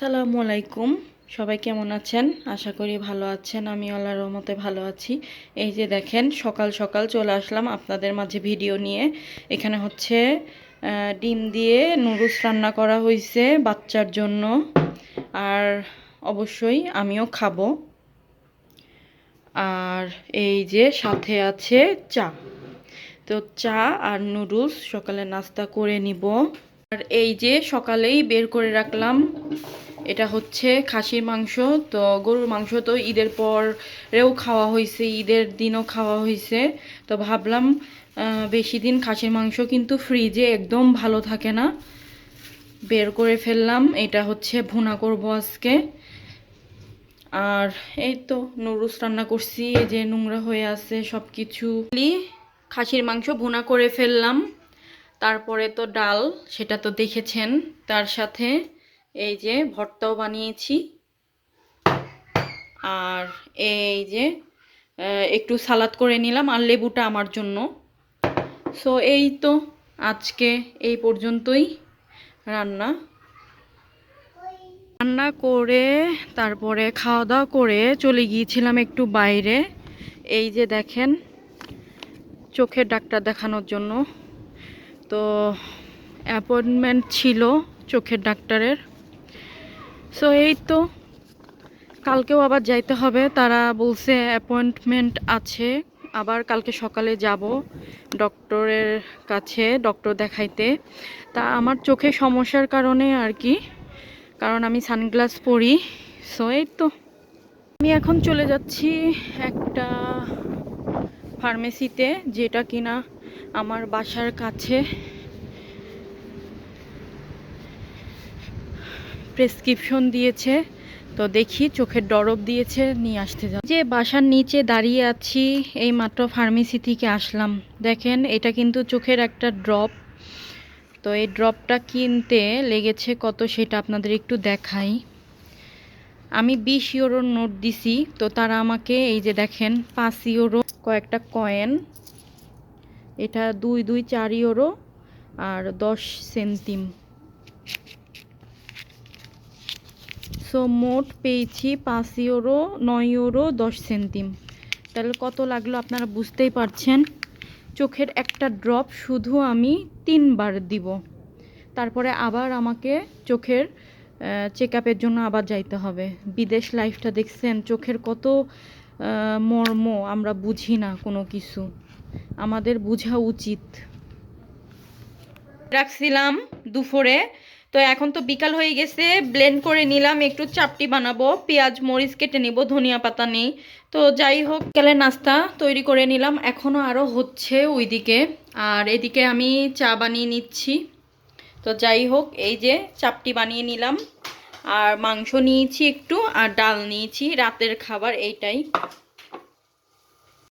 আসসালামু আলাইকুম। সবাই কেমন আছেন? আশা করি ভালো আছেন। আমি আল্লাহর রহমতে ভালো আছি। এই যে দেখেন, সকাল সকাল চলে আসলাম আপনাদের মাঝে ভিডিও নিয়ে। এখানে হচ্ছে ডিম দিয়ে নুডলস রান্না করা হয়েছে বাচ্চার জন্য, আর অবশ্যই আমিও খাবো। আর এই যে সাথে আছে চা। তো চা আর নুডলস সকালে নাস্তা করে নিব। আর এই যে সকালেই বের করে রাখলাম, এটা হচ্ছে খাসির মাংস। তো গরুর মাংস তো ঈদের পরেও খাওয়া হয়েছে, ঈদের দিনও খাওয়া হয়েছে। তো ভাবলাম বেশি দিন খাসির মাংস কিন্তু ফ্রিজে একদম ভালো থাকে না, বের করে ফেললাম। এটা হচ্ছে ভুনা করব আজকে। আর এই তো নুডলস রান্না করছি, এই যে নোংরা হয়ে আছে সব কিছু। খাসির মাংস ভুনা করে ফেললাম, তারপরে তো ডাল, সেটা তো দেখেছেন। তার সাথে এই যে ভর্তাও বানিয়েছি। আর এই যে একটু সালাদ করে নিলাম, আর লেবুটা আমার জন্য। সো এই তো আজকে এই পর্যন্তই রান্না রান্না করে তারপরে খাওয়া দাওয়া করে চলে গিয়েছিলাম একটু বাইরে। এই যে দেখেন, চোখের ডাক্তার দেখানোর জন্য। তো অ্যাপয়েন্টমেন্ট ছিল চোখের ডাক্তারের। সো এই তো কালকেও আবার যাইতে হবে, তারা বলছে অ্যাপয়েন্টমেন্ট আছে। আবার কালকে সকালে যাব ডক্টরের কাছে, ডক্টর দেখাইতে। তা আমার চোখে সমস্যার কারণে আর কি, কারণ আমি সানগ্লাস পরি। সো এই তো আমি এখন চলে যাচ্ছি একটা ফার্মেসিতে, যেটা কিনা আমার বাসার কাছে। প্রেসক্রিপশন দিয়েছে, তো দেখি চোখের ডরব দিয়েছে, নিয়ে আসতে যাব। যে বাসার নিচে দাঁড়িয়ে আছি, এই মাত্র ফার্মেসি থেকে আসলাম। দেখেন, এটা কিন্তু চোখের একটা ড্রপ। তো এই ড্রপটা কিনতে লেগেছে কত সেটা আপনাদের একটু দেখাই। আমি 20 ইউরোর নোট দিছি, তো তারা আমাকে এই যে দেখেন 5 ইউরো কয়েকটা কয়েন, এটা 2 2 4 ইউরো আর 10 সেন্টিম। সো মোট পেয়েছি 5 ইউরো 9 ইউরো 10 সেন্টিম। তাহলে কত লাগলো আপনারা বুঝতেই পারছেন। চোখের একটা ড্রপ শুধু আমি 3 বার দিব, তারপরে আবার আমাকে চোখের চেক আপের জন্য আবার যাইতে হবে। বিদেশ লাইফটা দেখছেন, চোখের কত মর্ম আমরা বুঝি না কোনো কিছু, আমাদের বোঝা উচিত। রাখছিলাম দুপুরে, তো এখন তো বিকাল হয়ে গেছে। ব্লেন্ড করে নিলাম, একটু চাপটি বানাবো, পেঁয়াজ মরিচ কেটে নিব, ধনিয়া পাতা নেই। তো যাই হোক, বিকালে নাস্তা তৈরি করে নিলাম, এখনও আরও হচ্ছে ওইদিকে। আর এদিকে আমি চা বানিয়ে নিচ্ছি। তো যাই হোক, এই যে চাপটি বানিয়ে নিলাম, আর মাংস নিয়েছি একটু, আর ডাল নিয়েছি, রাতের খাবার এইটাই।